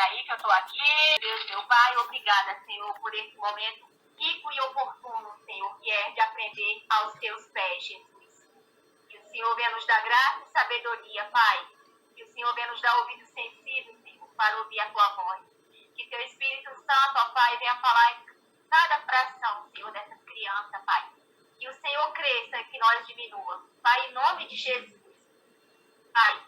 aí que eu estou aqui. Deus, meu Pai, obrigada, Senhor, por esse momento rico e oportuno, Senhor, que é de aprender aos teus pés, Jesus. Que o Senhor venha nos dar graça e sabedoria, Pai. Que o Senhor venha nos dar ouvidos sensíveis, Senhor, para ouvir a tua voz. Que teu Espírito Santo, ó Pai, venha falar em cada fração, Senhor, dessas crianças, Pai. Que o Senhor cresça e que nós diminua. Pai, em nome de Jesus. Pai,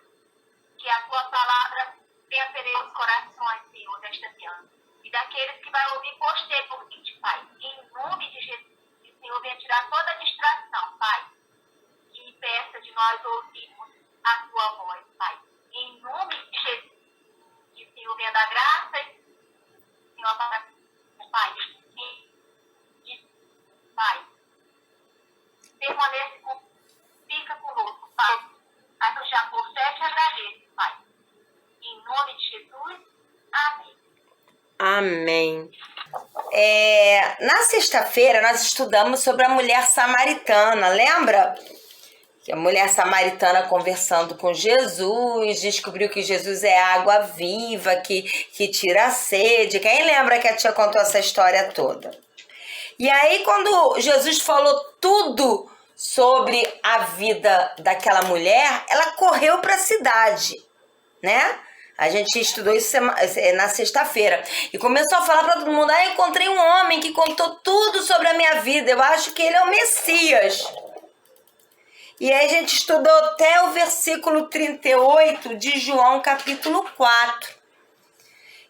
que a tua palavra venha ferir os corações, Senhor, desta criança. E daqueles que vai ouvir posteriormente, Pai. Em nome de Jesus. Que o Senhor venha tirar toda a distração, Pai. E peça de nós ouvirmos a tua voz, Pai. Em nome de Jesus. Que o Senhor venha dar graça e o Senhor para Pai. Pai. Permanece conosco. Fica conosco, Pai. A que já por fé te agradeço, Pai. Em nome de Jesus. Amém. Amém. Na sexta-feira nós estudamos sobre a mulher samaritana, lembra? Que a mulher samaritana conversando com Jesus, descobriu que Jesus é água viva, que tira a sede. Quem lembra que a tia contou essa história toda? E aí quando Jesus falou tudo sobre a vida daquela mulher, ela correu para a cidade, né? A gente estudou isso na sexta-feira. E começou a falar para todo mundo, eu encontrei um homem que contou tudo sobre a minha vida. Eu acho que ele é o Messias. E aí a gente estudou até o versículo 38 de João, capítulo 4.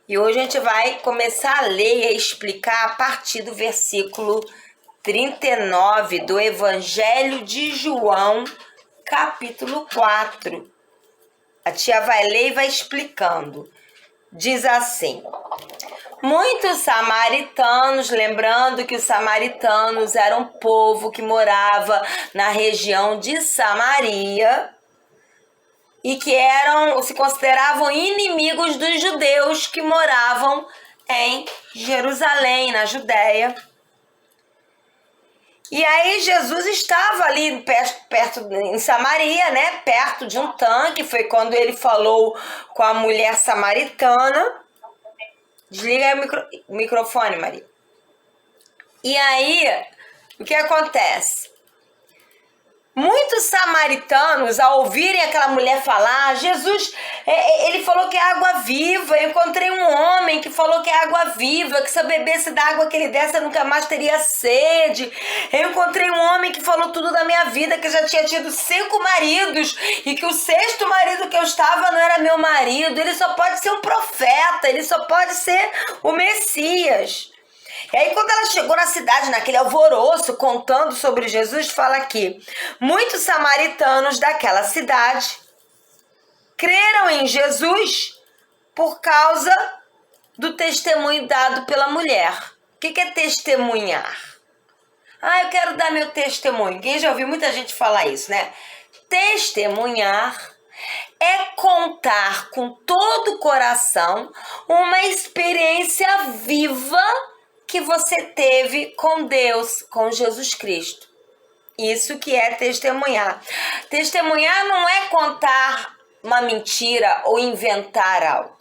E hoje a gente vai começar a ler e a explicar a partir do versículo 39 do Evangelho de João, capítulo 4. A tia vai ler e vai explicando. Diz assim: muitos samaritanos, lembrando que os samaritanos eram um povo que morava na região de Samaria e que se consideravam inimigos dos judeus que moravam em Jerusalém, na Judéia. E aí Jesus estava ali perto em Samaria, né? Perto de um tanque. Foi quando ele falou com a mulher samaritana. Desliga aí o microfone, Maria. E aí, o que acontece? Muitos samaritanos, ao ouvirem aquela mulher falar, Jesus, ele falou que é água viva. Eu encontrei um homem que falou que é água viva, que se eu bebesse da água que ele desse, eu nunca mais teria sede. Eu encontrei um homem que falou tudo da minha vida, que já tinha tido 5 maridos e que o 6º marido que eu estava não era meu marido. Ele só pode ser um profeta, ele só pode ser o Messias. E aí quando ela chegou na cidade, naquele alvoroço, contando sobre Jesus, fala aqui: muitos samaritanos daquela cidade creram em Jesus por causa do testemunho dado pela mulher. O que é testemunhar? Eu quero dar meu testemunho. Quem já ouviu muita gente falar isso, né? Testemunhar é contar com todo o coração uma experiência viva que você teve com Deus, com Jesus Cristo. Isso que é testemunhar. Testemunhar não é contar uma mentira ou inventar algo.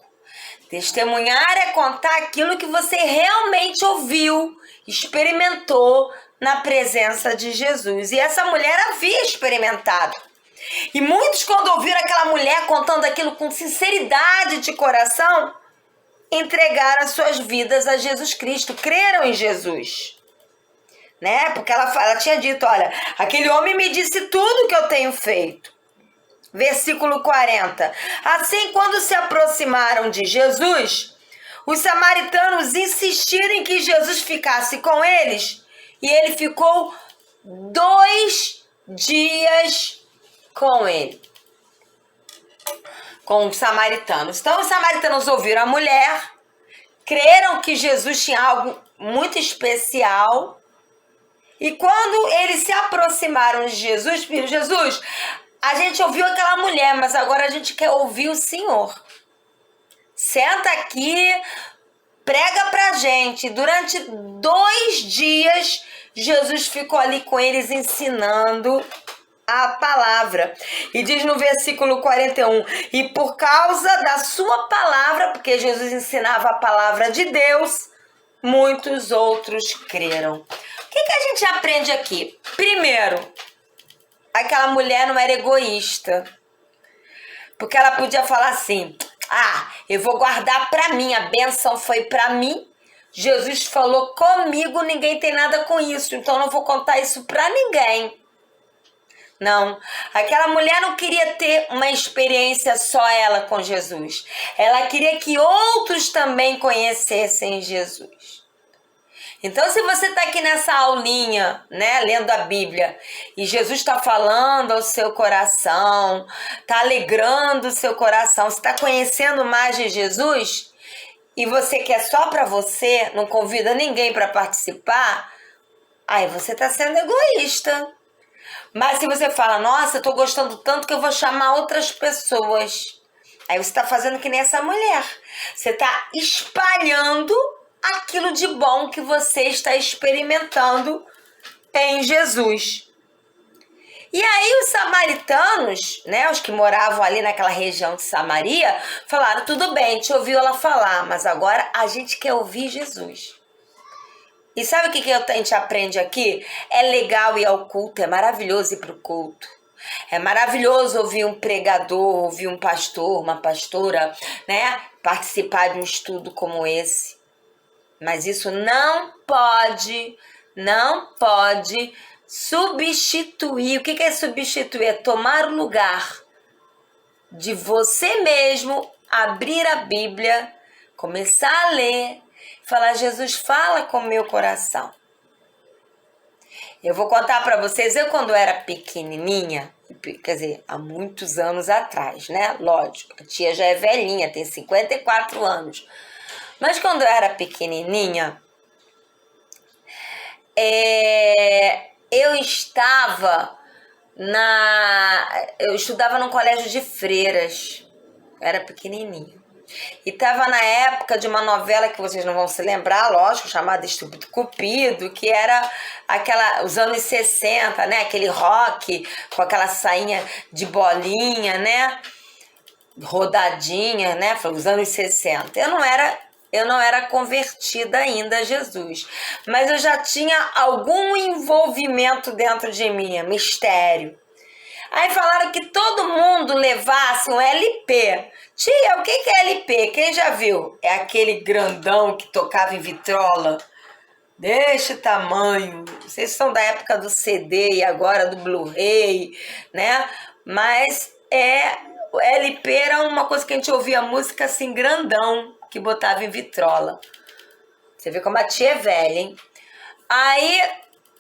Testemunhar é contar aquilo que você realmente ouviu, experimentou na presença de Jesus. E essa mulher havia experimentado. E muitos, quando ouviram aquela mulher contando aquilo com sinceridade de coração, entregaram as suas vidas a Jesus Cristo, creram em Jesus, né? Porque ela tinha dito, olha, aquele homem me disse tudo que eu tenho feito. Versículo 40. Assim, quando se aproximaram de Jesus, os samaritanos insistiram em que Jesus ficasse com eles, e ele ficou 2 dias com ele. Com os samaritanos. Então, os samaritanos ouviram a mulher, creram que Jesus tinha algo muito especial, e quando eles se aproximaram de Jesus, pediram: Jesus, a gente ouviu aquela mulher, mas agora a gente quer ouvir o Senhor. Senta aqui, prega pra gente. Durante 2 dias, Jesus ficou ali com eles ensinando a palavra. E diz no versículo 41, e por causa da sua palavra, porque Jesus ensinava a palavra de Deus, muitos outros creram. O que a gente aprende aqui? Primeiro, aquela mulher não era egoísta. Porque ela podia falar assim, eu vou guardar para mim, a bênção foi para mim, Jesus falou comigo, ninguém tem nada com isso, então eu não vou contar isso para ninguém. Não, aquela mulher não queria ter uma experiência só ela com Jesus. Ela queria que outros também conhecessem Jesus. Então, se você está aqui nessa aulinha, né, lendo a Bíblia, e Jesus está falando ao seu coração, está alegrando o seu coração, você está conhecendo mais de Jesus, e você quer só para você, não convida ninguém para participar, aí você está sendo egoísta. Mas se você fala, nossa, eu tô gostando tanto que eu vou chamar outras pessoas. Aí você tá fazendo que nem essa mulher. Você tá espalhando aquilo de bom que você está experimentando em Jesus. E aí os samaritanos, né, os que moravam ali naquela região de Samaria, falaram, tudo bem, a gente ouviu ela falar, mas agora a gente quer ouvir Jesus. E sabe o que a gente aprende aqui? É legal ir ao culto, é maravilhoso ir para o culto. É maravilhoso ouvir um pregador, ouvir um pastor, uma pastora, né? Participar de um estudo como esse. Mas isso não pode substituir. O que é substituir? É tomar o lugar de você mesmo, abrir a Bíblia, começar a ler, falar, Jesus, fala com o meu coração. Eu vou contar para vocês, eu quando era pequenininha, quer dizer, há muitos anos atrás, né? Lógico, a tia já é velhinha, tem 54 anos. Mas quando eu era pequenininha, eu estudava num colégio de freiras, era pequenininha. E estava na época de uma novela que vocês não vão se lembrar, lógico, chamada Estúpido Cupido, que era os anos 60, né? Aquele rock com aquela sainha de bolinha, né? Rodadinha, né? Foi os anos 60. Eu não era convertida ainda a Jesus, mas eu já tinha algum envolvimento dentro de mim, mistério. Aí falaram que todo mundo levasse um LP. Tia, o que é LP? Quem já viu? É aquele grandão que tocava em vitrola. Deste tamanho. Vocês são da época do CD e agora do Blu-ray, né? Mas o LP era uma coisa que a gente ouvia música assim, grandão, que botava em vitrola. Você vê como a tia é velha, hein? Aí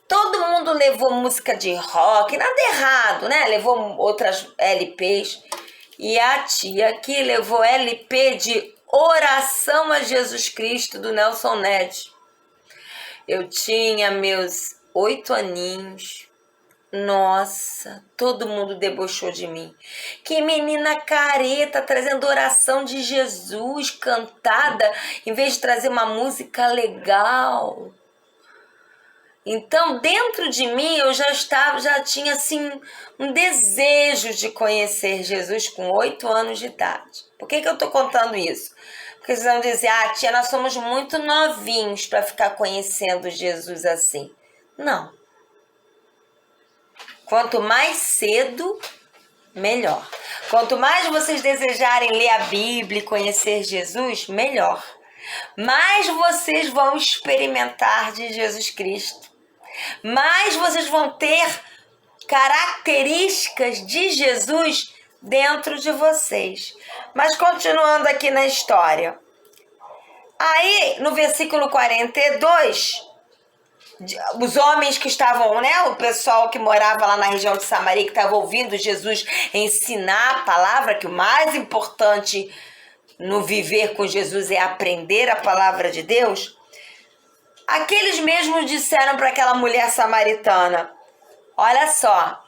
todo mundo levou música de rock, nada errado, né? Levou outras LPs. E a tia que levou LP de Oração a Jesus Cristo, do Nelson Ned. Eu tinha meus 8 aninhos. Nossa, todo mundo debochou de mim. Que menina careta, trazendo oração de Jesus cantada, em vez de trazer uma música legal. Então, dentro de mim, eu já tinha assim um desejo de conhecer Jesus com 8 anos de idade. Por que eu estou contando isso? Porque vocês vão dizer, tia, nós somos muito novinhos para ficar conhecendo Jesus assim. Não. Quanto mais cedo, melhor. Quanto mais vocês desejarem ler a Bíblia e conhecer Jesus, melhor. Mais vocês vão experimentar de Jesus Cristo. Mais vocês vão ter características de Jesus dentro de vocês. Mas continuando aqui na história. Aí, no versículo 42, os homens que estavam, né, o pessoal que morava lá na região de Samaria, que estava ouvindo Jesus ensinar a palavra, que o mais importante no viver com Jesus é aprender a palavra de Deus, aqueles mesmos disseram para aquela mulher samaritana, olha só,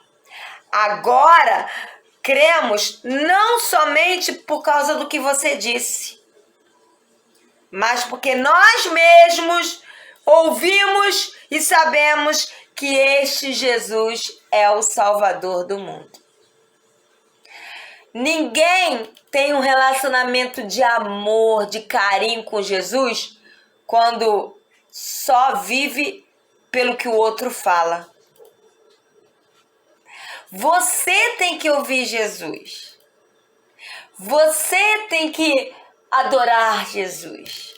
agora cremos não somente por causa do que você disse, mas porque nós mesmos ouvimos e sabemos que este Jesus é o Salvador do mundo. Ninguém tem um relacionamento de amor, de carinho com Jesus quando só vive pelo que o outro fala. Você tem que ouvir Jesus. Você tem que adorar Jesus.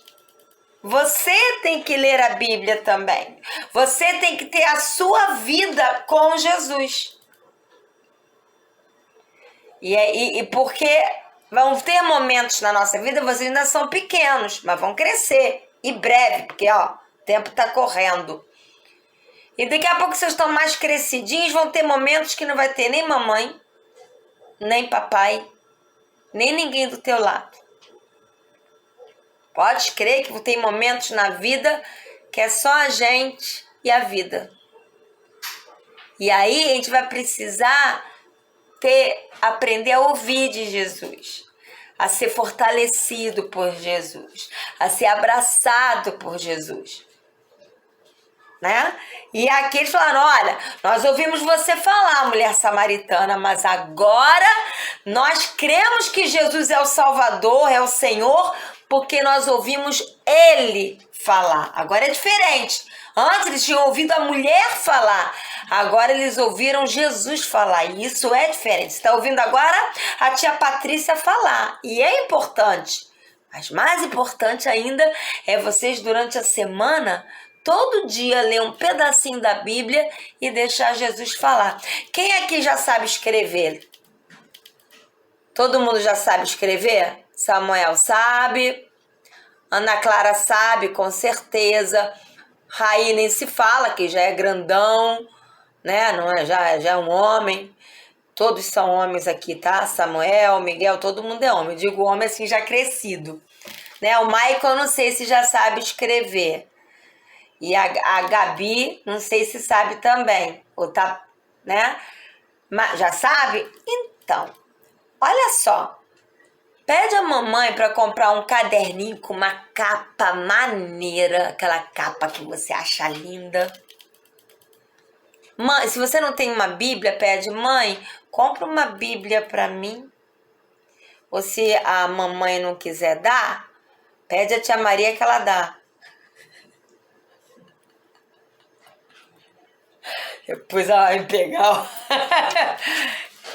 Você tem que ler a Bíblia também. Você tem que ter a sua vida com Jesus. E porque vão ter momentos na nossa vida, vocês ainda são pequenos, mas vão crescer. E breve, porque o tempo está correndo. E daqui a pouco vocês estão mais crescidinhos, vão ter momentos que não vai ter nem mamãe, nem papai, nem ninguém do teu lado. Pode crer que tem momentos na vida que é só a gente e a vida. E aí a gente vai precisar aprender a ouvir de Jesus, a ser fortalecido por Jesus, a ser abraçado por Jesus. Né? E aqui eles falaram, olha, nós ouvimos você falar, mulher samaritana, mas agora nós cremos que Jesus é o Salvador, é o Senhor, porque nós ouvimos Ele falar. Agora é diferente. Antes eles tinham ouvido a mulher falar, agora eles ouviram Jesus falar, e isso é diferente. Você está ouvindo agora a tia Patrícia falar, e é importante. Mas mais importante ainda é vocês durante a semana todo dia ler um pedacinho da Bíblia e deixar Jesus falar. Quem aqui já sabe escrever? Todo mundo já sabe escrever? Samuel sabe. Ana Clara sabe, com certeza. Raí nem se fala, que já é grandão, né? Não é, já é um homem. Todos são homens aqui, tá? Samuel, Miguel, todo mundo é homem. Eu digo homem assim, já crescido. Né? O Michael, eu não sei se já sabe escrever. E a Gabi, não sei se sabe também. Ou tá, né? Mas já sabe? Então, olha só. Pede a mamãe para comprar um caderninho com uma capa maneira. Aquela capa que você acha linda. Mãe, se você não tem uma Bíblia, pede, mãe, compra uma Bíblia para mim. Ou se a mamãe não quiser dar, pede a tia Maria que ela dá. Depois ela vai pegar.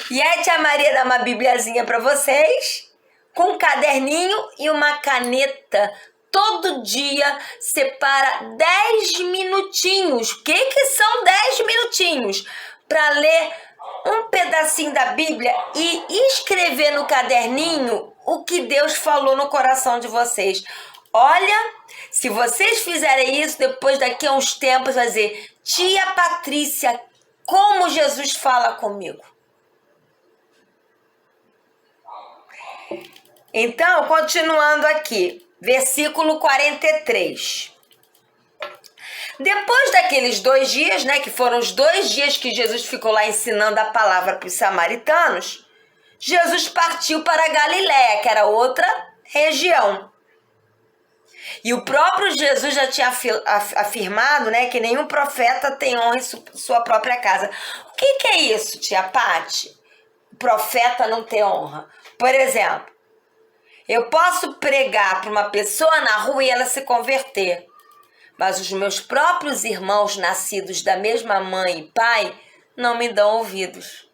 E a tia Maria dá uma bibliazinha para vocês, com um caderninho e uma caneta. Todo dia separa 10 minutinhos. O que são 10 minutinhos? Para ler um pedacinho da Bíblia e escrever no caderninho o que Deus falou no coração de vocês. Olha, se vocês fizerem isso, depois daqui a uns tempos vai dizer, tia Patrícia, como Jesus fala comigo. Então, continuando aqui, versículo 43. Depois daqueles 2 dias, né, que foram os 2 dias que Jesus ficou lá ensinando a palavra para os samaritanos, Jesus partiu para a Galiléia, que era outra região. E o próprio Jesus já tinha afirmado, né, que nenhum profeta tem honra em sua própria casa. O que é isso, tia Pati? O profeta não ter honra. Por exemplo, eu posso pregar para uma pessoa na rua e ela se converter, mas os meus próprios irmãos nascidos da mesma mãe e pai não me dão ouvidos.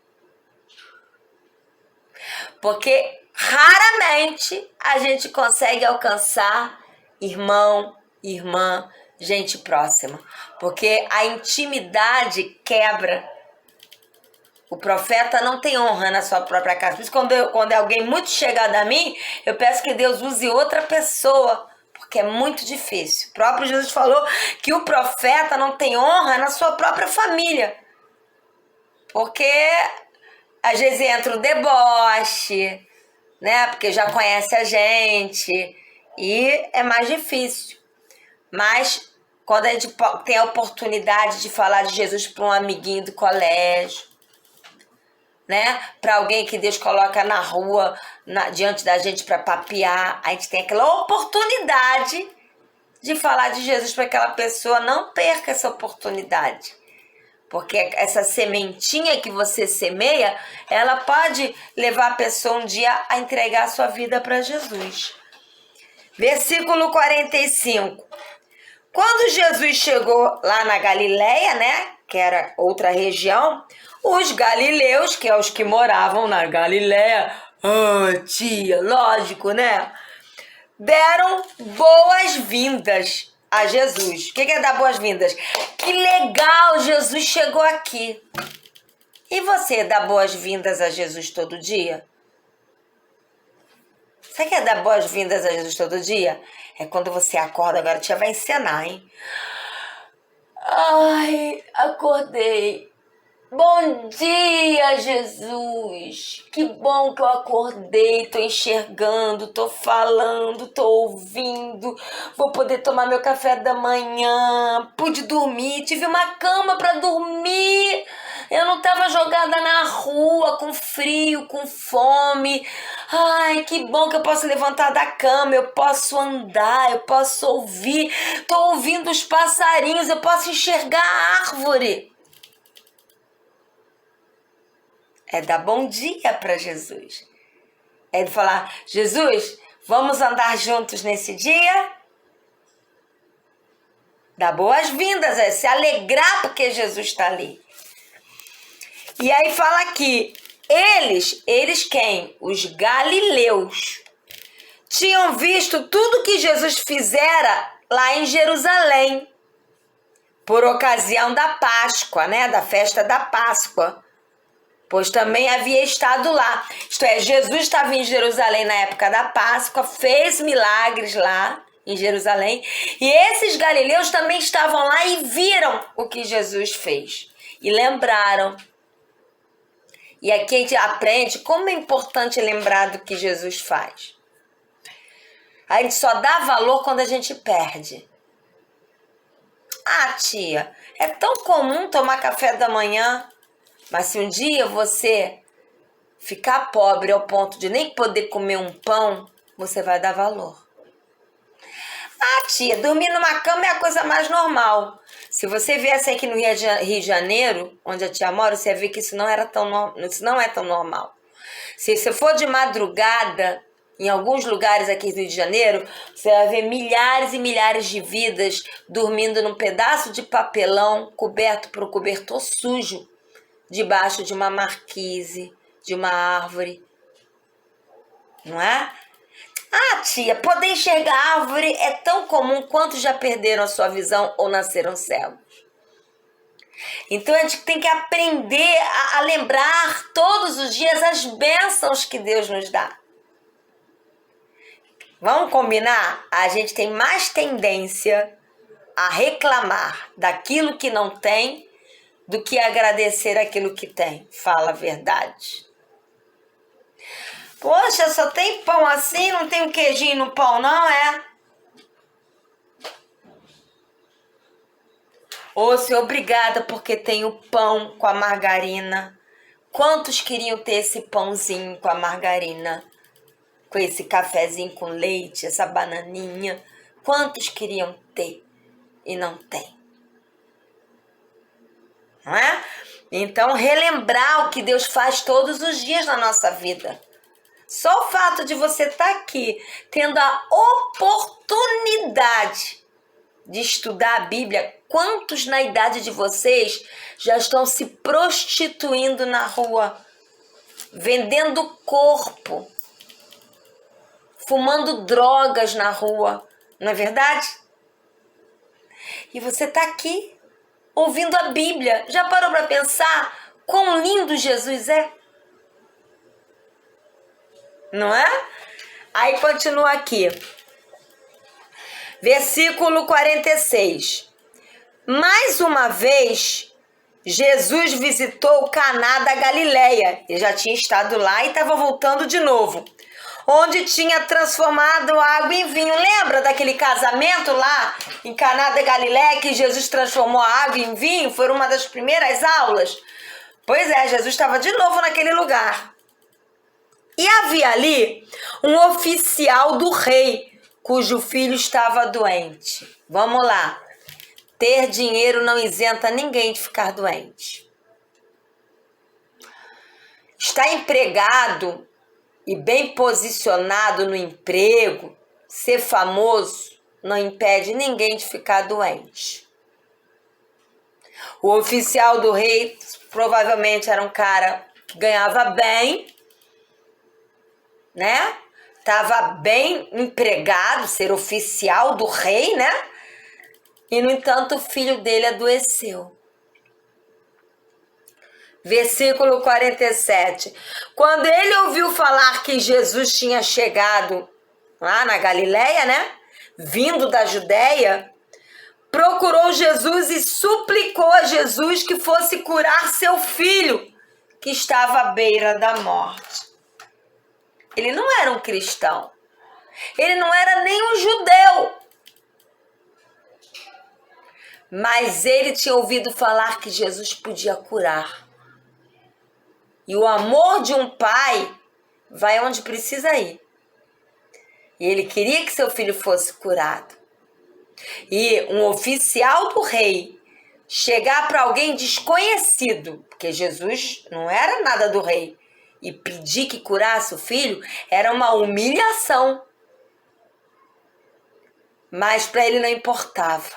Porque raramente a gente consegue alcançar irmão, irmã, gente próxima. Porque a intimidade quebra. O profeta não tem honra na sua própria casa. Por isso, quando é alguém muito chegado a mim, eu peço que Deus use outra pessoa, porque é muito difícil. O próprio Jesus falou que o profeta não tem honra na sua própria família. Porque às vezes entra o deboche, né? Porque já conhece a gente e é mais difícil. Mas quando a gente tem a oportunidade de falar de Jesus para um amiguinho do colégio, né? Para alguém que Deus coloca na rua, diante da gente para papear, a gente tem aquela oportunidade de falar de Jesus para aquela pessoa. Não perca essa oportunidade, Porque essa sementinha que você semeia, ela pode levar a pessoa um dia a entregar a sua vida para Jesus. Versículo 45. Quando Jesus chegou lá na Galileia, né, que era outra região, os galileus, que é os que moravam na Galileia, tia, lógico, né, deram boas-vindas a Jesus. O que é dar boas-vindas? Que legal, Jesus chegou aqui. E você dá boas-vindas a Jesus todo dia? Você quer dar boas-vindas a Jesus todo dia? É quando você acorda, agora a tia vai encenar, hein? Ai, acordei. Bom dia, Jesus! Que bom que eu acordei, tô enxergando, tô falando, tô ouvindo, vou poder tomar meu café da manhã, pude dormir, tive uma cama pra dormir, eu não tava jogada na rua com frio, com fome. Ai, que bom que eu posso levantar da cama, eu posso andar, eu posso ouvir, tô ouvindo os passarinhos, eu posso enxergar a árvore. É dar bom dia para Jesus. É falar, Jesus, vamos andar juntos nesse dia? Dar boas-vindas, é se alegrar porque Jesus está ali. E aí fala aqui, eles quem? Os galileus. Tinham visto tudo que Jesus fizera lá em Jerusalém. Por ocasião da Páscoa, né? Da festa da Páscoa. Pois também havia estado lá. Isto é, Jesus estava em Jerusalém na época da Páscoa, fez milagres lá em Jerusalém, e esses galileus também estavam lá e viram o que Jesus fez. E lembraram. E aqui a gente aprende como é importante lembrar do que Jesus faz. A gente só dá valor quando a gente perde. Ah, tia, é tão comum tomar café da manhã. Mas se um dia você ficar pobre ao ponto de nem poder comer um pão, você vai dar valor. Ah, tia, dormir numa cama é a coisa mais normal. Se você viesse aqui no Rio de Janeiro, onde a tia mora, você ia ver que isso não é tão normal. Se você for de madrugada, em alguns lugares aqui do Rio de Janeiro, você vai ver milhares e milhares de vidas dormindo num pedaço de papelão coberto por um cobertor sujo, debaixo de uma marquise, de uma árvore. Não é? Ah, tia, poder enxergar árvore é tão comum quanto já perderam a sua visão ou nasceram cegos. Então a gente tem que aprender a lembrar todos os dias as bênçãos que Deus nos dá. Vamos combinar? A gente tem mais tendência a reclamar daquilo que não tem do que agradecer aquilo que tem. Fala a verdade. Poxa, só tem pão assim, não tem um queijinho no pão, não é? Ô, Senhor, obrigada porque tem o pão com a margarina. Quantos queriam ter esse pãozinho com a margarina? Com esse cafezinho com leite, essa bananinha? Quantos queriam ter e não tem? Não é? Então, relembrar o que Deus faz todos os dias na nossa vida. Só o fato de você estar aqui, tendo a oportunidade de estudar a Bíblia, quantos na idade de vocês já estão se prostituindo na rua, vendendo corpo, fumando drogas na rua, não é verdade? E você está aqui, ouvindo a Bíblia. Já parou para pensar quão lindo Jesus é? Não é? Aí continua aqui. Versículo 46. Mais uma vez, Jesus visitou Caná da Galileia. Ele já tinha estado lá e estava voltando de novo. Onde tinha transformado água em vinho. Lembra daquele casamento lá em Caná da Galileia que Jesus transformou a água em vinho? Foi uma das primeiras aulas. Pois é, Jesus estava de novo naquele lugar. E havia ali um oficial do rei, cujo filho estava doente. Vamos lá. ter dinheiro não isenta ninguém de ficar doente. Estar empregado e bem posicionado no emprego, ser famoso, não impede ninguém de ficar doente. O oficial do rei provavelmente era um cara que ganhava bem, né? Estava bem empregado, ser oficial do rei, né? E, no entanto, o filho dele adoeceu. Versículo 47. Quando ele ouviu falar que Jesus tinha chegado lá na Galileia, né? Vindo da Judéia, procurou Jesus e suplicou a Jesus que fosse curar seu filho, que estava à beira da morte. Ele não era um cristão. Ele não era nem um judeu. Mas ele tinha ouvido falar que Jesus podia curar. E o amor de um pai vai onde precisa ir. E ele queria que seu filho fosse curado. E um oficial do rei chegar para alguém desconhecido, porque Jesus não era nada do rei, e pedir que curasse o filho, era uma humilhação. Mas para ele não importava.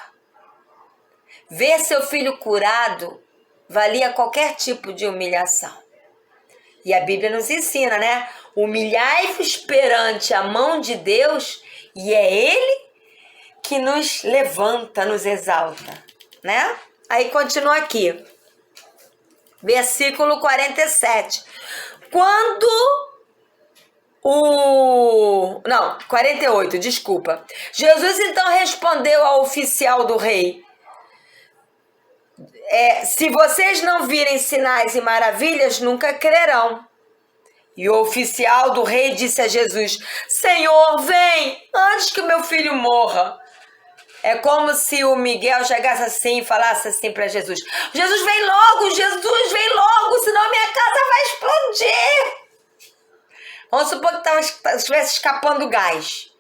Ver seu filho curado valia qualquer tipo de humilhação. E a Bíblia nos ensina, né? Humilhai-vos perante a mão de Deus, e é Ele que nos levanta, nos exalta, né? Aí continua aqui. Versículo 47. Quando 48, desculpa. Jesus então respondeu ao oficial do rei: se vocês não virem sinais e maravilhas, nunca crerão. E o oficial do rei disse a Jesus: Senhor, vem, antes que o meu filho morra. É como se o Miguel chegasse assim e falasse assim para Jesus: Jesus, vem logo, senão minha casa vai explodir. Vamos supor que estivesse escapando gás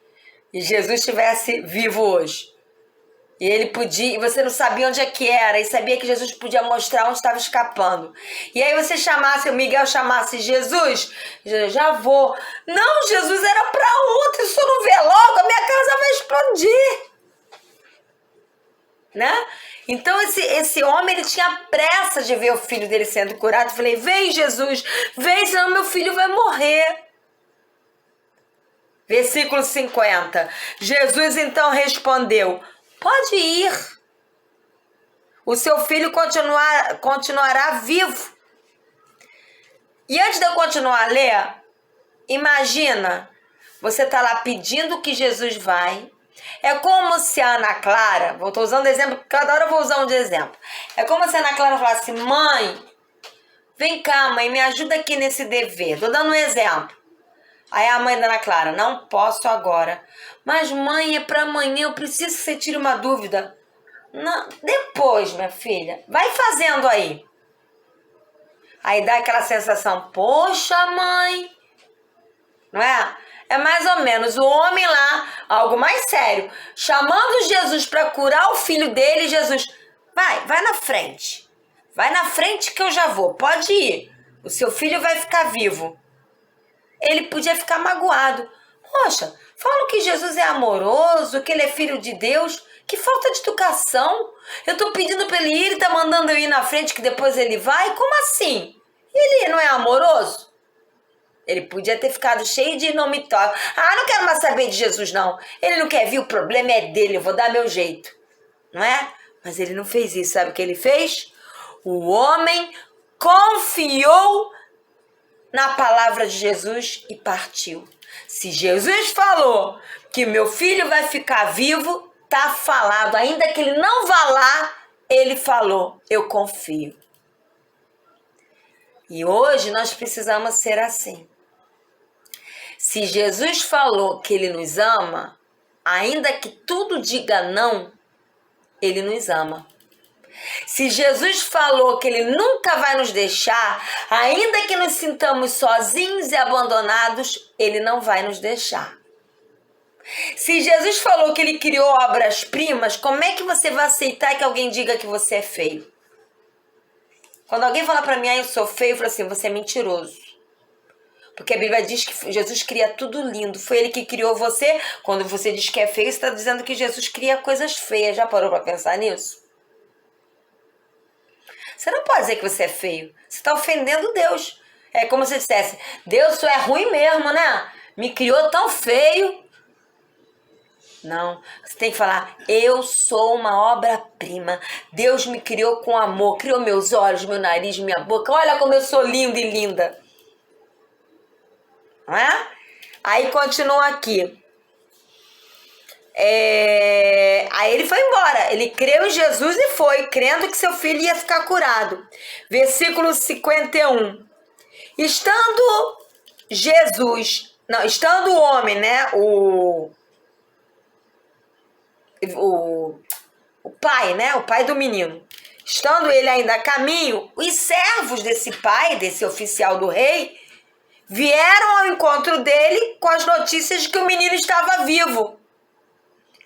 e Jesus estivesse vivo hoje. E ele podia, e você não sabia onde é que era, e sabia que Jesus podia mostrar onde estava escapando. E aí você chamasse, o Miguel chamasse Jesus, já vou. Não, Jesus, era para ontem, se eu não ver logo, a minha casa vai explodir. Né? Então esse homem, ele tinha pressa de ver o filho dele sendo curado. Eu falei: vem, Jesus, vem, senão meu filho vai morrer. Versículo 50. Jesus então respondeu: pode ir. O seu filho continuará vivo. E antes de eu continuar a ler, imagina, você está lá pedindo que Jesus vai. É como se a Ana Clara, estou usando exemplo, cada hora eu vou usar um de exemplo. É como se a Ana Clara falasse: mãe, vem cá, mãe, me ajuda aqui nesse dever. Estou dando um exemplo. Aí a mãe da Ana Clara: não posso agora. Mas mãe, é para amanhã, eu preciso que você tire uma dúvida. Não, depois, minha filha, vai fazendo aí. Aí dá aquela sensação: poxa, mãe. Não é? É mais ou menos o homem lá, algo mais sério, chamando Jesus para curar o filho dele. Jesus: vai na frente. Vai na frente que eu já vou. Pode ir. O seu filho vai ficar vivo. Ele podia ficar magoado. Poxa, falam que Jesus é amoroso, que ele é filho de Deus. Que falta de educação. Eu tô pedindo para ele ir, ele tá mandando eu ir na frente que depois ele vai. Como assim? Ele não é amoroso? Ele podia ter ficado cheio de nome top. Não quero mais saber de Jesus, não. Ele não quer vir, o problema é dele, eu vou dar meu jeito. Não é? Mas ele não fez isso. Sabe o que ele fez? O homem confiou na palavra de Jesus e partiu. Se Jesus falou que meu filho vai ficar vivo, tá falado. Ainda que ele não vá lá, ele falou: eu confio. E hoje nós precisamos ser assim. Se Jesus falou que ele nos ama, ainda que tudo diga não, ele nos ama. Se Jesus falou que ele nunca vai nos deixar, ainda que nos sintamos sozinhos e abandonados, ele não vai nos deixar. Se Jesus falou que ele criou obras-primas, como é que você vai aceitar que alguém diga que você é feio? Quando alguém fala pra mim, eu sou feio, eu falo assim, você é mentiroso. Porque a Bíblia diz que Jesus cria tudo lindo. Foi ele que criou você. Quando você diz que é feio, você está dizendo que Jesus cria coisas feias. Já parou pra pensar nisso? Você não pode dizer que você é feio. Você está ofendendo Deus. É como se dissesse, Deus, tu é ruim mesmo, né? Me criou tão feio. Não, você tem que falar, eu sou uma obra-prima. Deus me criou com amor, criou meus olhos, meu nariz, minha boca. Olha como eu sou linda e linda. Não é? Aí continua aqui. Aí ele foi embora. Ele creu em Jesus e foi, crendo que seu filho ia ficar curado. Versículo 51. Estando o homem, né? O pai, né? O pai do menino. Estando ele ainda a caminho, os servos desse pai, desse oficial do rei, vieram ao encontro dele com as notícias de que o menino estava vivo,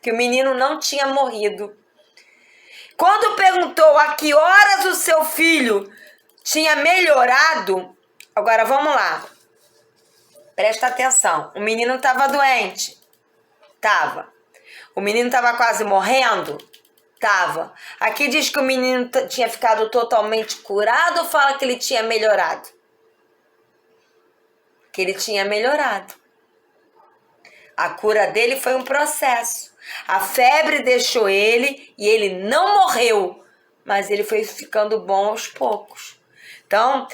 que o menino não tinha morrido. Quando perguntou a que horas o seu filho tinha melhorado, agora vamos lá, presta atenção, o menino estava doente? Estava. O menino estava quase morrendo? Tava. Aqui diz que o menino tinha ficado totalmente curado ou fala que ele tinha melhorado? Que ele tinha melhorado. A cura dele foi um processo. A febre deixou ele e ele não morreu, mas ele foi ficando bom aos poucos. Então,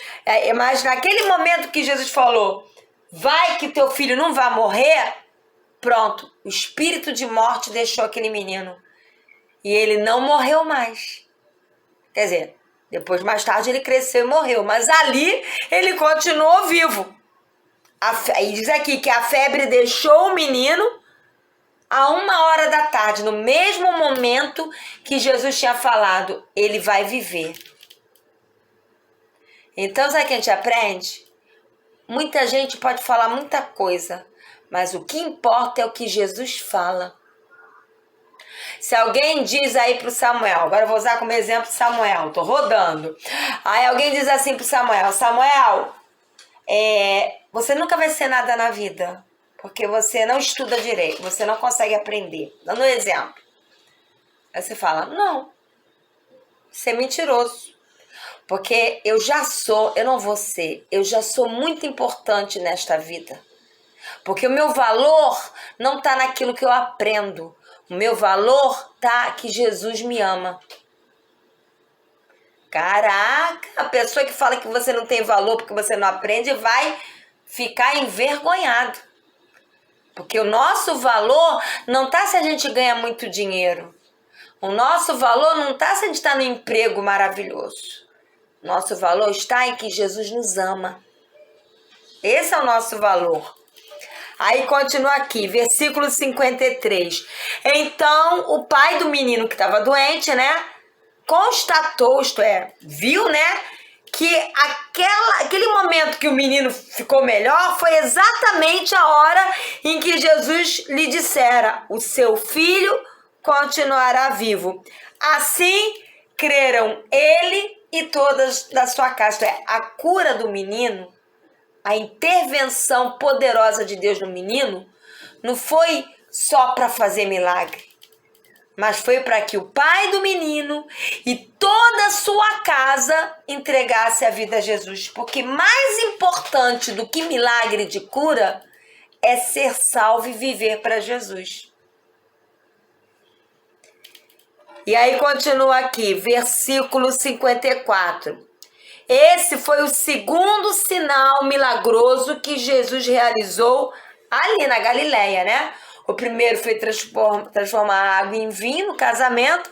mas naquele momento que Jesus falou, vai que teu filho não vai morrer, pronto, o espírito de morte deixou aquele menino. E ele não morreu mais. Quer dizer, depois mais tarde ele cresceu e morreu. Mas ali ele continuou vivo. E diz aqui que a febre deixou o menino a 1h da tarde. No mesmo momento que Jesus tinha falado, ele vai viver. Então, sabe o que a gente aprende? Muita gente pode falar muita coisa. Mas o que importa é o que Jesus fala. Se alguém diz aí pro Samuel, agora eu vou usar como exemplo Samuel, tô rodando. Aí alguém diz assim pro Samuel, você nunca vai ser nada na vida, porque você não estuda direito, você não consegue aprender. Dando um exemplo. Aí você fala, não, você é mentiroso. Porque eu já sou muito importante nesta vida. Porque o meu valor não está naquilo que eu aprendo. O meu valor tá que Jesus me ama. Caraca, a pessoa que fala que você não tem valor porque você não aprende vai ficar envergonhado. Porque o nosso valor não tá se a gente ganha muito dinheiro. O nosso valor não tá se a gente está no emprego maravilhoso. Nosso valor está em que Jesus nos ama. Esse é o nosso valor. Aí continua aqui, versículo 53. Então, o pai do menino que estava doente, né, constatou, isto é, viu, né, que aquele momento que o menino ficou melhor foi exatamente a hora em que Jesus lhe dissera, o seu filho continuará vivo. Assim, creram ele e todas da sua casa. Isto é, a cura do menino, a intervenção poderosa de Deus no menino não foi só para fazer milagre, mas foi para que o pai do menino e toda a sua casa entregasse a vida a Jesus. Porque mais importante do que milagre de cura é ser salvo e viver para Jesus. E aí continua aqui, versículo 54. Esse foi o segundo sinal milagroso que Jesus realizou ali na Galileia, né? O primeiro foi transformar a água em vinho no casamento.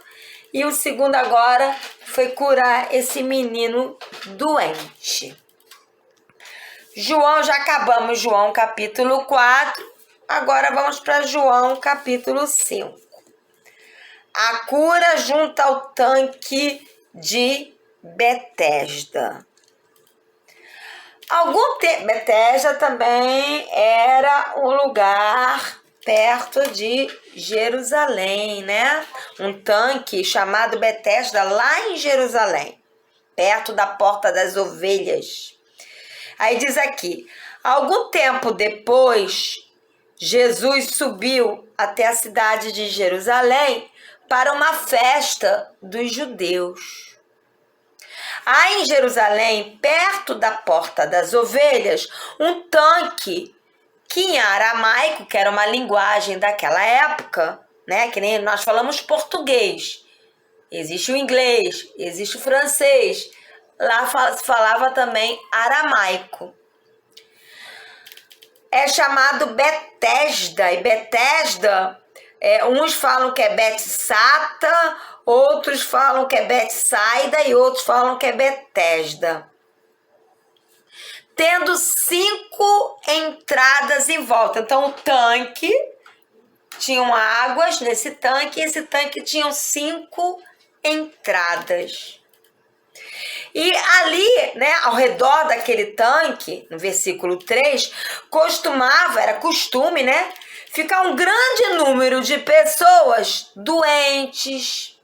E o segundo agora foi curar esse menino doente. João, já acabamos João capítulo 4. Agora vamos para João capítulo 5. A cura junto ao tanque de Betesda. Algum tempo, Betesda também era um lugar perto de Jerusalém, né? Um tanque chamado Betesda, lá em Jerusalém, perto da Porta das Ovelhas. Aí diz aqui, algum tempo depois, Jesus subiu até a cidade de Jerusalém para uma festa dos judeus. Há em Jerusalém, perto da Porta das Ovelhas, um tanque que em aramaico, que era uma linguagem daquela época, né, que nem nós falamos português, existe o inglês, existe o francês, lá se falava também aramaico. É chamado Betesda, e Betesda, uns falam que é Betsata, outros falam que é Betsaida e outros falam que é Betesda. Tendo 5 entradas em volta. Então, o tanque, tinham águas nesse tanque, e esse tanque tinha 5 entradas. E ali, né, ao redor daquele tanque, no versículo 3, era costume, né, ficar um grande número de pessoas doentes,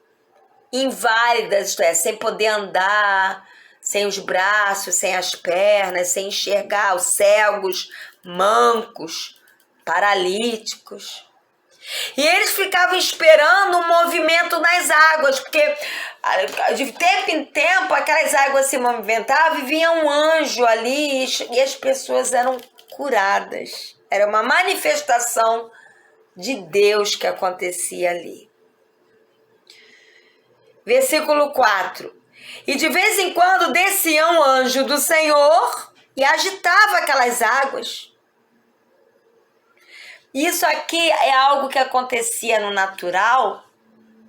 inválidas, isto é, sem poder andar, sem os braços, sem as pernas, sem enxergar, os cegos, mancos, paralíticos. E eles ficavam esperando um movimento nas águas, porque de tempo em tempo aquelas águas se movimentavam e vinha um anjo ali e as pessoas eram curadas. Era uma manifestação de Deus que acontecia ali. Versículo 4. E de vez em quando descia um anjo do Senhor e agitava aquelas águas. Isso aqui é algo que acontecia no natural,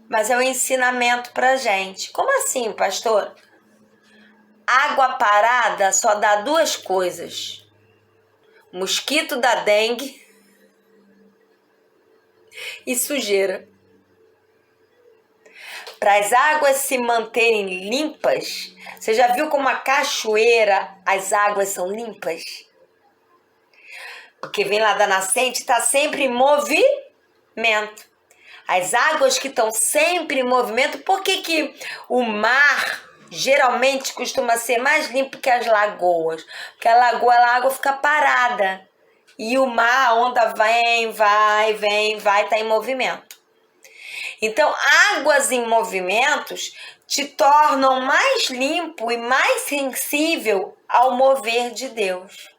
mas é um ensinamento pra gente. Como assim, pastor? Água parada só dá 2 coisas: mosquito da dengue e sujeira. Para as águas se manterem limpas, você já viu como a cachoeira as águas são limpas? Porque vem lá da nascente, está sempre em movimento. As águas que estão sempre em movimento, por que o mar geralmente costuma ser mais limpo que as lagoas? Porque a água fica parada. E o mar, a onda vai, está em movimento. Então, águas em movimentos te tornam mais limpo e mais sensível ao mover de Deus.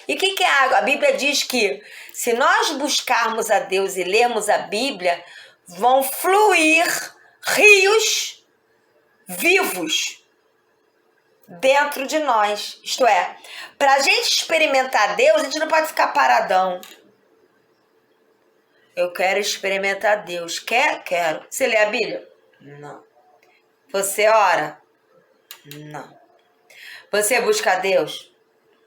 E o que é água? A Bíblia diz que se nós buscarmos a Deus e lermos a Bíblia, vão fluir rios vivos dentro de nós. Isto é, para a gente experimentar Deus, a gente não pode ficar paradão. Eu quero experimentar Deus. Quero. Você lê a Bíblia? Não. Você ora? Não. Você busca Deus?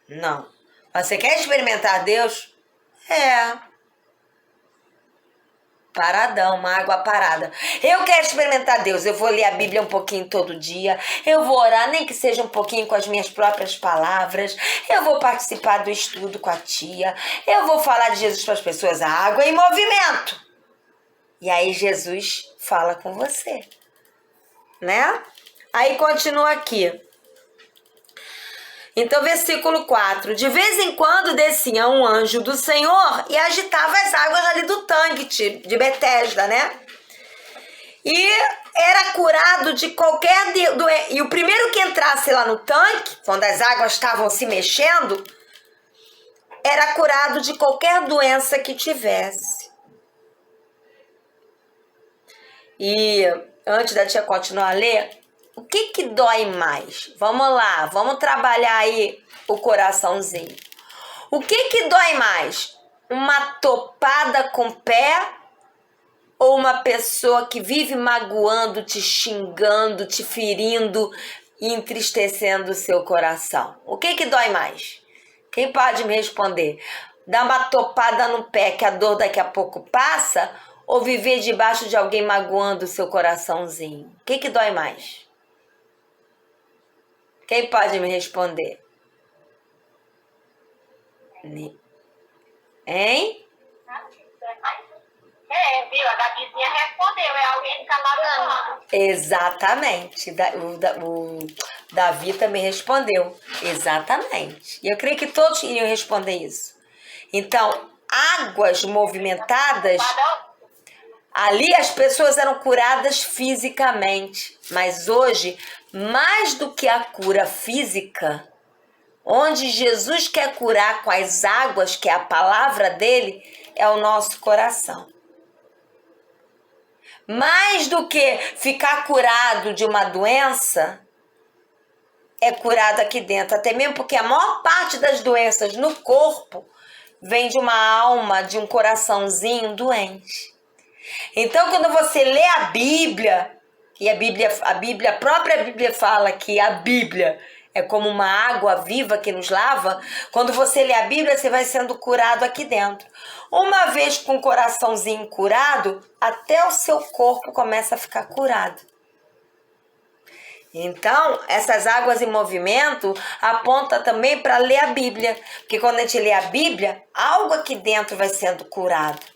Não. Você quer experimentar Deus? Paradão, uma água parada. Eu quero experimentar Deus. Eu vou ler a Bíblia um pouquinho todo dia. Eu vou orar, nem que seja um pouquinho com as minhas próprias palavras. Eu vou participar do estudo com a tia. Eu vou falar de Jesus para as pessoas. A água é em movimento. E aí Jesus fala com você, né? Aí continua aqui. Então, versículo 4. De vez em quando descia um anjo do Senhor e agitava as águas ali do tanque de Betesda, né? E era curado de qualquer doença. E o primeiro que entrasse lá no tanque, quando as águas estavam se mexendo, era curado de qualquer doença que tivesse. E antes da tia continuar a ler, o que dói mais? Vamos lá, vamos trabalhar aí o coraçãozinho. O que dói mais? Uma topada com o pé ou uma pessoa que vive magoando, te xingando, te ferindo e entristecendo o seu coração? O que dói mais? Quem pode me responder? Dar uma topada no pé que a dor daqui a pouco passa ou viver debaixo de alguém magoando o seu coraçãozinho? O que dói mais? Quem pode me responder? Hein? Viu? A Gabizinha respondeu, é alguém que tá marcando. Exatamente. O Davi também respondeu. Exatamente. E eu creio que todos iriam responder isso. Então, águas movimentadas, ali as pessoas eram curadas fisicamente. Mas hoje, mais do que a cura física, onde Jesus quer curar com as águas, que é a palavra dele, é o nosso coração. Mais do que ficar curado de uma doença, é curado aqui dentro. Até mesmo porque a maior parte das doenças no corpo vem de uma alma, de um coraçãozinho doente. Então, quando você lê a Bíblia, e a própria Bíblia fala que a Bíblia é como uma água viva que nos lava, quando você lê a Bíblia, você vai sendo curado aqui dentro. Uma vez com o coraçãozinho curado, até o seu corpo começa a ficar curado. Então, essas águas em movimento apontam também para ler a Bíblia. Porque quando a gente lê a Bíblia, algo aqui dentro vai sendo curado.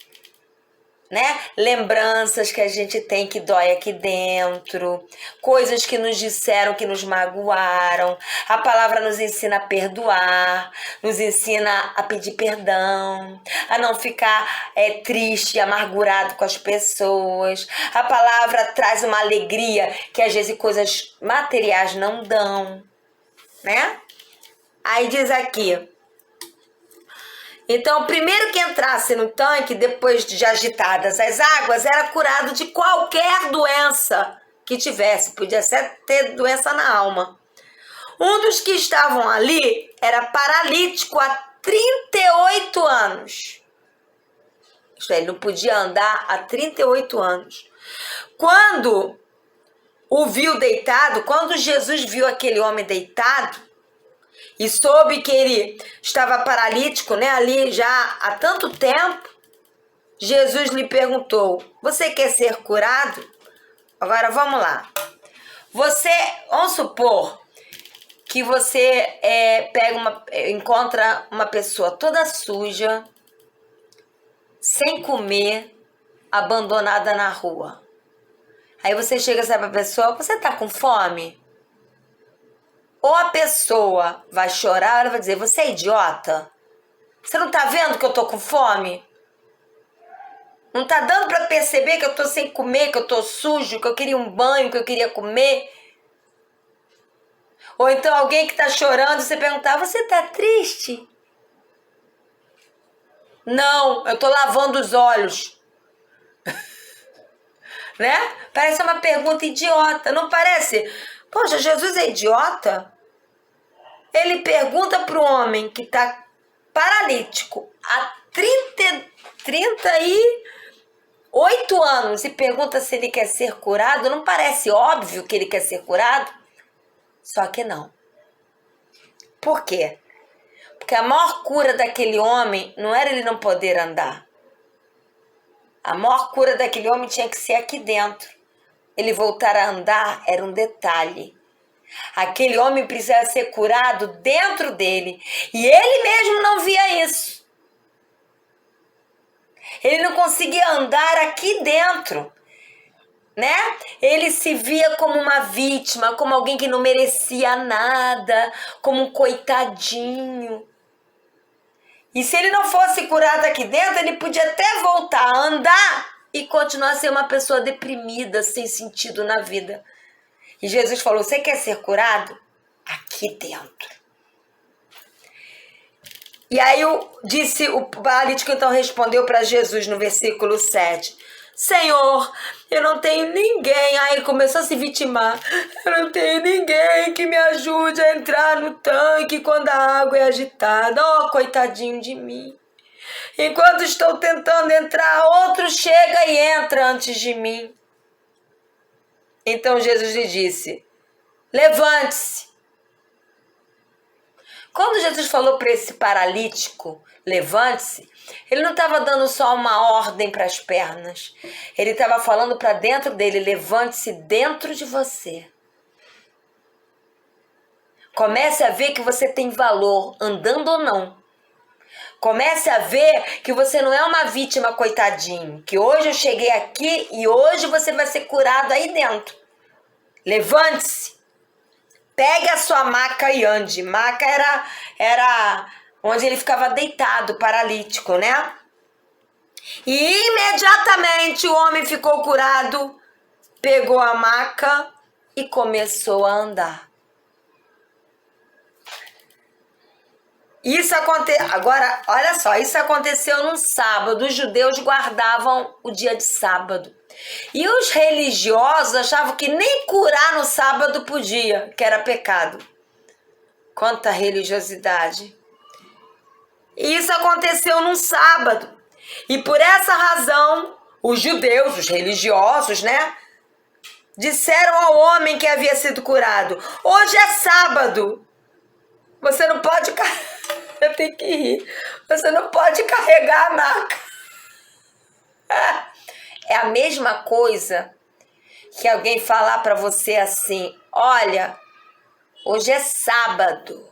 Né? Lembranças que a gente tem que dói aqui dentro, coisas que nos disseram que nos magoaram. A palavra nos ensina a perdoar, nos ensina a pedir perdão, a não ficar triste, amargurado com as pessoas. A palavra traz uma alegria que às vezes coisas materiais não dão, né? Aí diz aqui: então, o primeiro que entrasse no tanque, depois de agitadas as águas, era curado de qualquer doença que tivesse. Podia até ter doença na alma. Um dos que estavam ali era paralítico há 38 anos. Isto é, ele não podia andar há 38 anos. Quando o viu deitado, quando Jesus viu aquele homem deitado, e soube que ele estava paralítico, né, ali já há tanto tempo, Jesus lhe perguntou: você quer ser curado? Agora vamos lá. Vamos supor que você encontra uma pessoa toda suja, sem comer, abandonada na rua. Aí você chega e sabe para a pessoa: você está com fome? Ou a pessoa vai chorar, ela vai dizer: você é idiota? Você não tá vendo que eu tô com fome? Não tá dando pra perceber que eu tô sem comer, que eu tô sujo, que eu queria um banho, que eu queria comer? Ou então alguém que tá chorando, você perguntar: você tá triste? Não, eu tô lavando os olhos. Né? Parece uma pergunta idiota, não parece? Poxa, Jesus é idiota? Ele pergunta para o homem que está paralítico há 38 anos e pergunta se ele quer ser curado. Não parece óbvio que ele quer ser curado? Só que não. Por quê? Porque a maior cura daquele homem não era ele não poder andar. A maior cura daquele homem tinha que ser aqui dentro. Ele voltar a andar era um detalhe. Aquele homem precisava ser curado dentro dele. E ele mesmo não via isso. Ele não conseguia andar aqui dentro, né? Ele se via como uma vítima, como alguém que não merecia nada, como um coitadinho. E se ele não fosse curado aqui dentro, ele podia até voltar a andar e continuar a ser uma pessoa deprimida, sem sentido na vida. E Jesus falou: você quer ser curado? Aqui dentro. E aí o paralítico então respondeu para Jesus no versículo 7. Senhor, eu não tenho ninguém. Aí começou a se vitimar. Eu não tenho ninguém que me ajude a entrar no tanque quando a água é agitada. Oh, coitadinho de mim. Enquanto estou tentando entrar, outro chega e entra antes de mim. Então Jesus lhe disse: levante-se. Quando Jesus falou para esse paralítico, levante-se, ele não estava dando só uma ordem para as pernas. Ele estava falando para dentro dele: levante-se dentro de você. Comece a ver que você tem valor, andando ou não. Comece a ver que você não é uma vítima, coitadinho. Que hoje eu cheguei aqui e hoje você vai ser curado aí dentro. Levante-se. Pegue a sua maca e ande. Maca era onde ele ficava deitado, paralítico, né? E imediatamente o homem ficou curado, pegou a maca e começou a andar. Agora, olha só, isso aconteceu num sábado. Os judeus guardavam o dia de sábado. E os religiosos achavam que nem curar no sábado podia, que era pecado. Quanta religiosidade. E isso aconteceu num sábado. E por essa razão, os judeus, os religiosos, né, disseram ao homem que havia sido curado: hoje é sábado. Você não pode... Eu tenho que rir. Você não pode carregar a maca. É a mesma coisa que alguém falar para você assim: olha, hoje é sábado.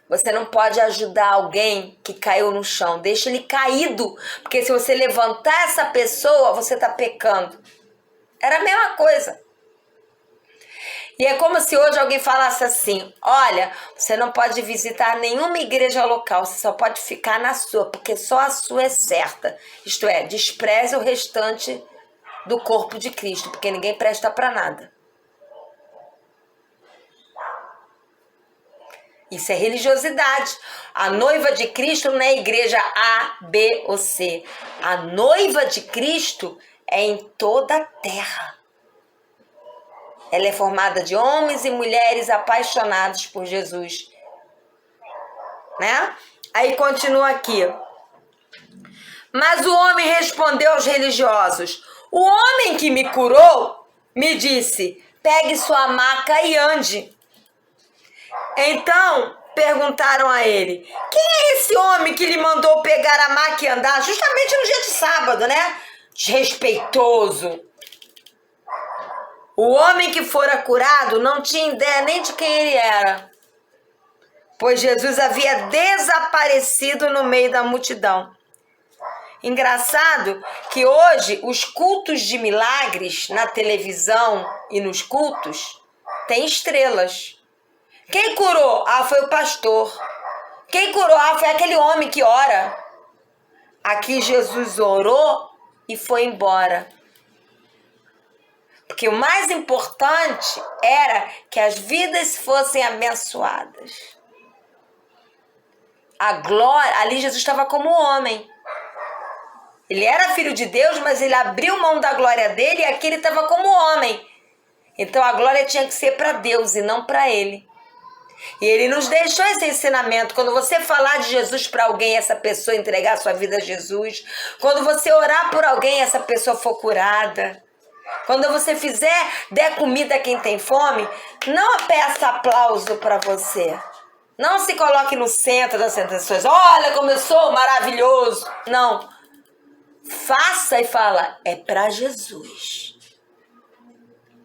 Você não pode ajudar alguém que caiu no chão. Deixa ele caído. Porque se você levantar essa pessoa, você está pecando. Era a mesma coisa. E é como se hoje alguém falasse assim: olha, você não pode visitar nenhuma igreja local, você só pode ficar na sua, porque só a sua é certa. Isto é, despreze o restante do corpo de Cristo, porque ninguém presta para nada. Isso é religiosidade. A noiva de Cristo não é igreja A, B ou C. A noiva de Cristo é em toda a terra. Ela é formada de homens e mulheres apaixonados por Jesus. Né? Aí continua aqui. Mas o homem respondeu aos religiosos: o homem que me curou me disse: pegue sua maca e ande. Então perguntaram a ele: quem é esse homem que lhe mandou pegar a maca e andar? Justamente no dia de sábado, né? Desrespeitoso. O homem que fora curado não tinha ideia nem de quem ele era, pois Jesus havia desaparecido no meio da multidão. Engraçado que hoje os cultos de milagres na televisão e nos cultos têm estrelas. Quem curou? Ah, foi o pastor. Quem curou? Ah, foi aquele homem que ora. Aqui Jesus orou e foi embora. Porque o mais importante era que as vidas fossem abençoadas. A glória, ali Jesus estava como homem. Ele era filho de Deus, mas ele abriu mão da glória dele e aqui ele estava como homem. Então a glória tinha que ser para Deus e não para ele. E ele nos deixou esse ensinamento. Quando você falar de Jesus para alguém, essa pessoa entregar sua vida a Jesus. Quando você orar por alguém, essa pessoa for curada. Quando você der comida a quem tem fome, não peça aplauso para você. Não se coloque no centro das atenções. Olha como eu sou maravilhoso. Não. Faça e fala: é para Jesus.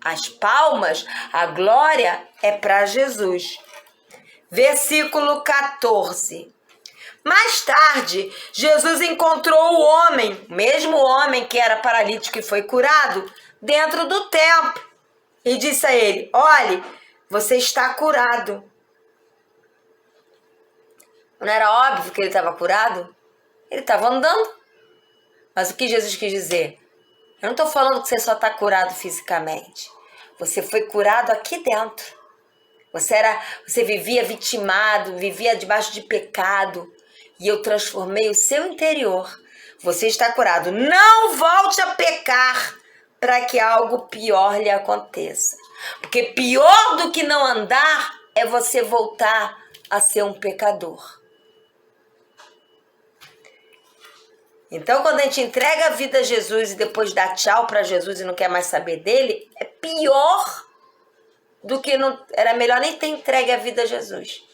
As palmas, a glória é para Jesus. Versículo 14. Mais tarde, Jesus encontrou o homem, mesmo homem que era paralítico e foi curado, dentro do templo. E disse a ele: olhe, você está curado. Não era óbvio que ele estava curado? Ele estava andando. Mas o que Jesus quis dizer? Eu não estou falando que você só está curado fisicamente. Você foi curado aqui dentro. Você vivia vitimado, vivia debaixo de pecado. E eu transformei o seu interior. Você está curado. Não volte a pecar para que algo pior lhe aconteça. Porque pior do que não andar é você voltar a ser um pecador. Então, quando a gente entrega a vida a Jesus e depois dá tchau para Jesus e não quer mais saber dele, é pior do que não. Era melhor nem ter entregue a vida a Jesus.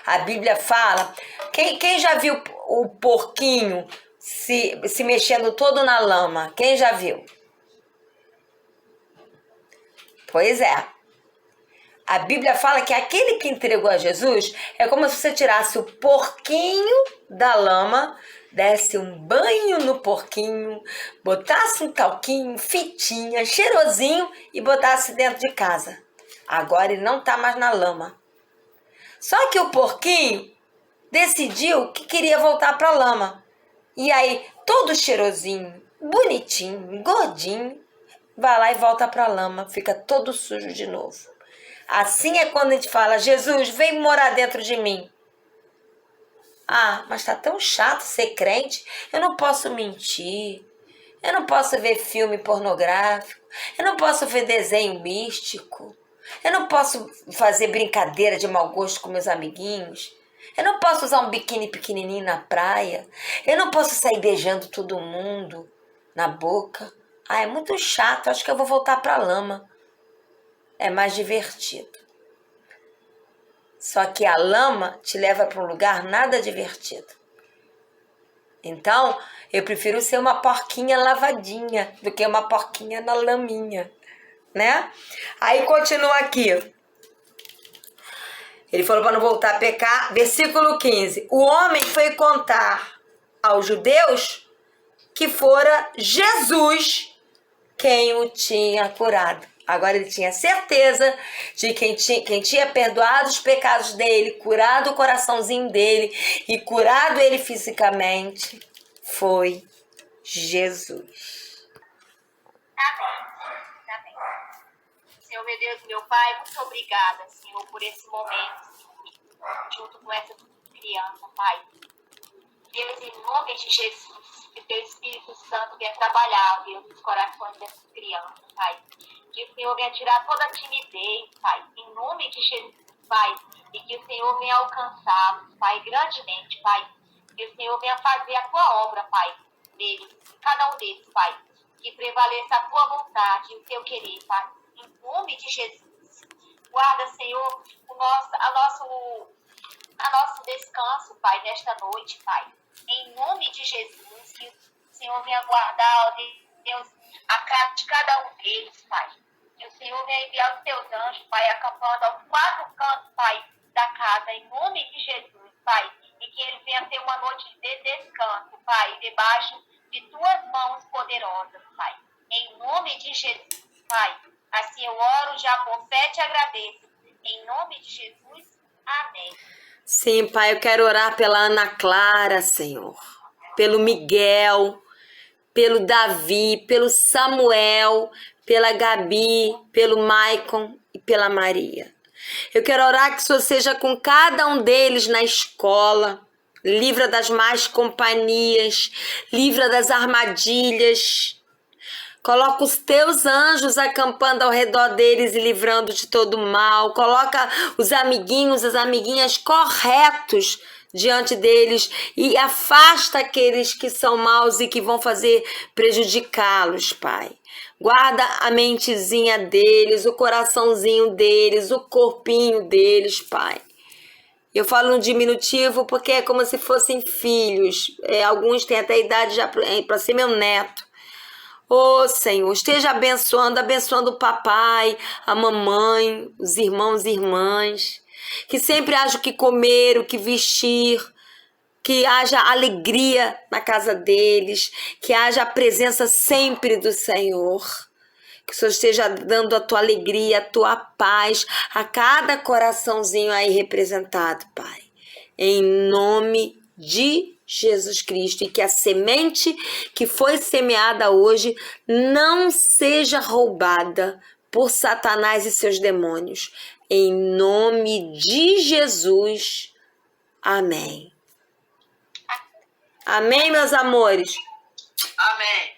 A Bíblia fala, quem já viu o porquinho se mexendo todo na lama? Quem já viu? Pois é. A Bíblia fala que aquele que entregou a Jesus é como se você tirasse o porquinho da lama, desse um banho no porquinho, botasse um talquinho, fitinha, cheirosinho e botasse dentro de casa. Agora ele não está mais na lama. Só que o porquinho decidiu que queria voltar para a lama. E aí, todo cheirosinho, bonitinho, gordinho, vai lá e volta para a lama, fica todo sujo de novo. Assim é quando a gente fala, Jesus, vem morar dentro de mim. Ah, mas tá tão chato ser crente, eu não posso mentir, eu não posso ver filme pornográfico, eu não posso ver desenho místico, eu não posso fazer brincadeira de mau gosto com meus amiguinhos, eu não posso usar um biquíni pequenininho na praia, eu não posso sair beijando todo mundo na boca. Ah, é muito chato, acho que eu vou voltar pra lama. É mais divertido. Só que a lama te leva para um lugar nada divertido. Então, eu prefiro ser uma porquinha lavadinha do que uma porquinha na laminha, né? Aí continua aqui. Ele falou para não voltar a pecar. Versículo 15. O homem foi contar aos judeus que fora Jesus quem o tinha curado. Agora ele tinha certeza de quem tinha perdoado os pecados dele, curado o coraçãozinho dele e curado ele fisicamente foi Jesus. Amém. Senhor, meu Deus, meu Pai, muito obrigada, Senhor, por esse momento, Senhor, junto com essa criança, Pai. Deus, em nome de Jesus, que teu Espírito Santo venha trabalhar, Deus, nos corações dessas crianças, Pai. Que o Senhor venha tirar toda a timidez, Pai, em nome de Jesus, Pai. E que o Senhor venha alcançá-los, Pai, grandemente, Pai. Que o Senhor venha fazer a tua obra, Pai, neles, em cada um deles, Pai. Que prevaleça a tua vontade e o teu querer, Pai. Em nome de Jesus. Guarda, Senhor, a nosso descanso, Pai, nesta noite, Pai. Em nome de Jesus, que o Senhor venha guardar, ó Deus, a casa de cada um deles, Pai. Que o Senhor venha enviar os teus anjos, Pai, acampando aos 4 cantos, Pai, da casa, em nome de Jesus, Pai. E que ele venha ter uma noite de descanso, Pai, debaixo de tuas mãos poderosas, Pai. Em nome de Jesus, Pai. Assim eu oro, já por fé te agradeço. Em nome de Jesus, amém. Sim, Pai, eu quero orar pela Ana Clara, Senhor. Pelo Miguel, pelo Davi, pelo Samuel, pela Gabi, pelo Maicon e pela Maria. Eu quero orar que o Senhor seja com cada um deles na escola, livra das más companhias, livra das armadilhas. Coloca os teus anjos acampando ao redor deles e livrando de todo mal. Coloca os amiguinhos, as amiguinhas corretos diante deles e afasta aqueles que são maus e que vão fazer prejudicá-los, Pai. Guarda a mentezinha deles, o coraçãozinho deles, o corpinho deles, Pai. Eu falo no diminutivo porque é como se fossem filhos. Alguns têm até idade já para ser meu neto. Ô Senhor, esteja abençoando o papai, a mamãe, os irmãos e irmãs. Que sempre haja o que comer, o que vestir. Que haja alegria na casa deles. Que haja a presença sempre do Senhor. Que o Senhor esteja dando a tua alegria, a tua paz a cada coraçãozinho aí representado, Pai. Em nome de Jesus Cristo. E que a semente que foi semeada hoje não seja roubada por Satanás e seus demônios. Em nome de Jesus. Amém. Amém, meus amores? Amém.